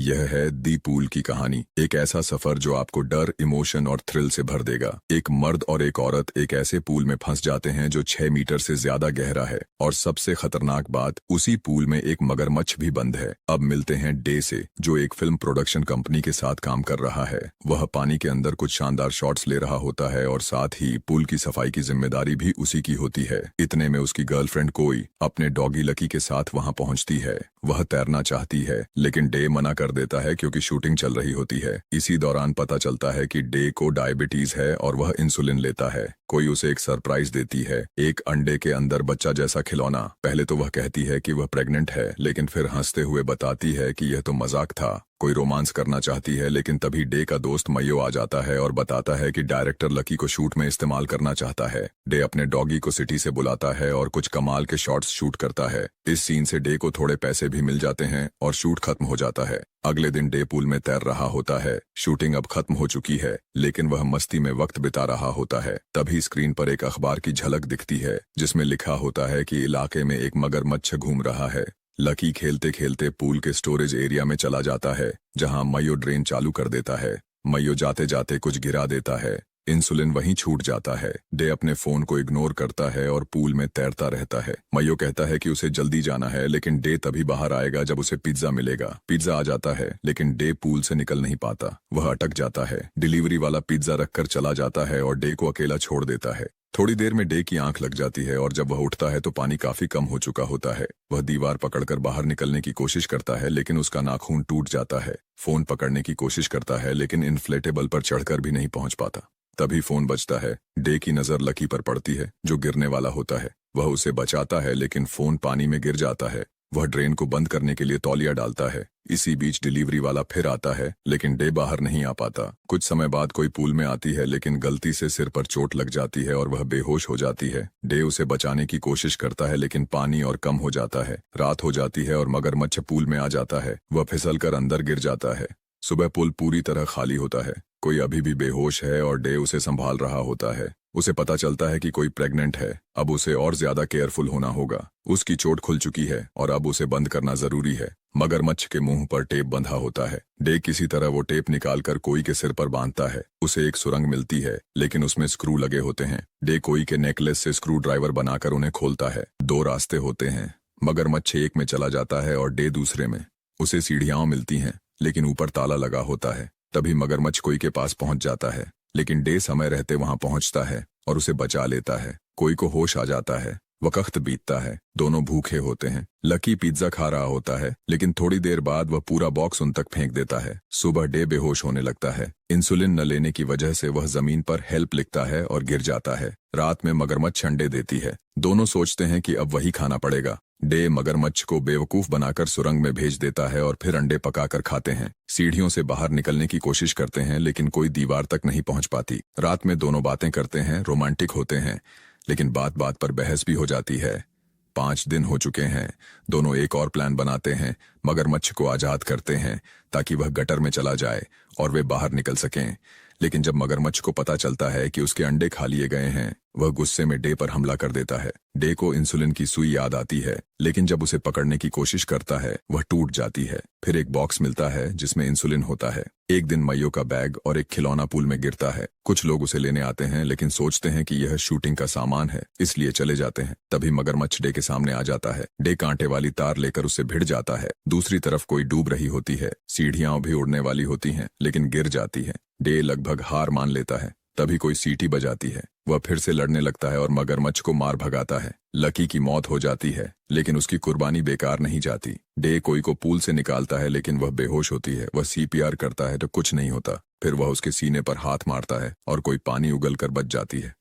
यह है दी पूल की कहानी। एक ऐसा सफर जो आपको डर, इमोशन और थ्रिल से भर देगा। एक मर्द और एक औरत एक ऐसे पूल में फंस जाते हैं जो 6 मीटर से ज्यादा गहरा है, और सबसे खतरनाक बात, उसी पूल में एक मगरमच्छ भी बंद है। अब मिलते हैं डे से, जो एक फिल्म प्रोडक्शन कंपनी के साथ काम कर रहा है। वह पानी के अंदर कुछ शानदार शॉट्स ले रहा होता है और साथ ही पूल की सफाई की जिम्मेदारी भी उसी की होती है। इतने में उसकी गर्लफ्रेंड कोई अपने डॉगी लकी के साथ वहां पहुंचती है। वह तैरना चाहती है लेकिन डे मना कर देता है क्योंकि शूटिंग चल रही होती है। इसी दौरान पता चलता है कि डे को डायबिटीज है और वह इंसुलिन लेता है। कोई उसे एक सरप्राइज देती है, एक अंडे के अंदर बच्चा जैसा खिलौना। पहले तो वह कहती है कि वह प्रेग्नेंट है, लेकिन फिर हंसते हुए बताती है कि यह तो मजाक था। कोई रोमांस करना चाहती है, लेकिन तभी डे का दोस्त मयो आ जाता है और बताता है कि डायरेक्टर लकी को शूट में इस्तेमाल करना चाहता है। डे अपने डॉगी को सिटी से बुलाता है और कुछ कमाल के शॉट्स शूट करता है। इस सीन से डे को थोड़े पैसे भी मिल जाते हैं और शूट खत्म हो जाता है। अगले दिन डे पूल में तैर रहा होता है। शूटिंग अब खत्म हो चुकी है, लेकिन वह मस्ती में वक्त बिता रहा होता है। तभी स्क्रीन पर एक अखबार की झलक दिखती है, जिसमें लिखा होता है कि इलाके में एक मगरमच्छ घूम रहा है। लकी खेलते खेलते पूल के स्टोरेज एरिया में चला जाता है, जहां मयो ड्रेन चालू कर देता है। मयो जाते जाते कुछ गिरा देता है। इंसुलिन वहीं छूट जाता है। डे अपने फोन को इग्नोर करता है और पूल में तैरता रहता है। मयो कहता है कि उसे जल्दी जाना है, लेकिन डे तभी बाहर आएगा जब उसे पिज्जा मिलेगा। पिज्जा आ जाता है, लेकिन डे पूल से निकल नहीं पाता। वह अटक जाता है। डिलीवरी वाला पिज्जा रखकर चला जाता है और डे को अकेला छोड़ देता है। थोड़ी देर में डे की आंख लग जाती है और जब वह उठता है तो पानी काफी कम हो चुका होता है। वह दीवार पकड़कर बाहर निकलने की कोशिश करता है, लेकिन उसका नाखून टूट जाता है। फोन पकड़ने की कोशिश करता है, लेकिन इन्फ्लेटेबल पर चढ़कर भी नहीं पहुंच पाता। तभी फोन बजता है। डे की नजर लकी पर पड़ती है, जो गिरने वाला होता है। वह उसे बचाता है, लेकिन फोन पानी में गिर जाता है। वह ड्रेन को बंद करने के लिए तौलिया डालता है। इसी बीच डिलीवरी वाला फिर आता है, लेकिन डे बाहर नहीं आ पाता। कुछ समय बाद कोई पूल में आती है, लेकिन गलती से सिर पर चोट लग जाती है और वह बेहोश हो जाती है। डे उसे बचाने की कोशिश करता है, लेकिन पानी और कम हो जाता है। रात हो जाती है और मगरमच्छ पूल में आ जाता है। वह फिसलकर अंदर गिर जाता है। सुबह पुल पूरी तरह खाली होता है। कोई अभी भी बेहोश है और डे उसे संभाल रहा होता है। उसे पता चलता है कि कोई प्रेग्नेंट है। अब उसे और ज्यादा केयरफुल होना होगा। उसकी चोट खुल चुकी है और अब उसे बंद करना जरूरी है। मगरमच्छ के मुंह पर टेप बंधा होता है। डे किसी तरह वो टेप निकालकर कोई के सिर पर बांधता है। उसे एक सुरंग मिलती है, लेकिन उसमें स्क्रू लगे होते हैं। डे कोई के नेकलेस से स्क्रू ड्राइवर बनाकर उन्हें खोलता है। 2 रास्ते होते हैं। मगरमच्छ एक में चला जाता है और डे दूसरे में। उसे सीढ़ियां मिलती हैं, लेकिन ऊपर ताला लगा होता है। तभी मगरमच्छ कोई के पास पहुंच जाता है, लेकिन डे समय रहते वहां पहुंचता है और उसे बचा लेता है। कोई को होश आ जाता है। वक्त बीतता है। दोनों भूखे होते हैं। लकी पिज्जा खा रहा होता है, लेकिन थोड़ी देर बाद वह पूरा बॉक्स उन तक फेंक देता है। सुबह डे बेहोश होने लगता है। इंसुलिन न लेने की वजह से वह जमीन पर हेल्प लिखता है और गिर जाता है। रात में मगरमच्छ अंडे देती है। दोनों सोचते हैं कि अब वही खाना पड़ेगा। डे मगरमच्छ को बेवकूफ बनाकर सुरंग में भेज देता है और फिर अंडे पकाकर खाते हैं। सीढ़ियों से बाहर निकलने की कोशिश करते हैं, लेकिन कोई दीवार तक नहीं पहुंच पाती। रात में दोनों बातें करते हैं, रोमांटिक होते हैं, लेकिन बात बात पर बहस भी हो जाती है। 5 दिन हो चुके हैं। दोनों एक और प्लान बनाते हैं। मगरमच्छ को आजाद करते हैं ताकि वह गटर में चला जाए और वे बाहर निकल सकें। लेकिन जब मगरमच्छ को पता चलता है कि उसके अंडे खा लिए गए हैं, वह गुस्से में डे पर हमला कर देता है। डे को इंसुलिन की सुई याद आती है, लेकिन जब उसे पकड़ने की कोशिश करता है, वह टूट जाती है। फिर एक बॉक्स मिलता है जिसमें इंसुलिन होता है। एक दिन मयो का बैग और एक खिलौना पूल में गिरता है। कुछ लोग उसे लेने आते हैं, लेकिन सोचते हैं कि यह शूटिंग का सामान है, इसलिए चले जाते हैं। तभी मगरमच्छ डे के सामने आ जाता है। डे कांटे वाली तार लेकर उससे भिड़ जाता है। दूसरी तरफ कोई डूब रही होती है। सीढ़ियां भी उड़ने वाली होती हैं, लेकिन गिर जाती है। डे लगभग हार मान लेता है। तभी कोई सीटी बजाती है। वह फिर से लड़ने लगता है और मगरमच्छ को मार भगाता है। लकी की मौत हो जाती है, लेकिन उसकी कुर्बानी बेकार नहीं जाती। डे कोई को पूल से निकालता है, लेकिन वह बेहोश होती है। वह सीपीआर करता है तो कुछ नहीं होता। फिर वह उसके सीने पर हाथ मारता है और कोई पानी उगलकर बच जाती है।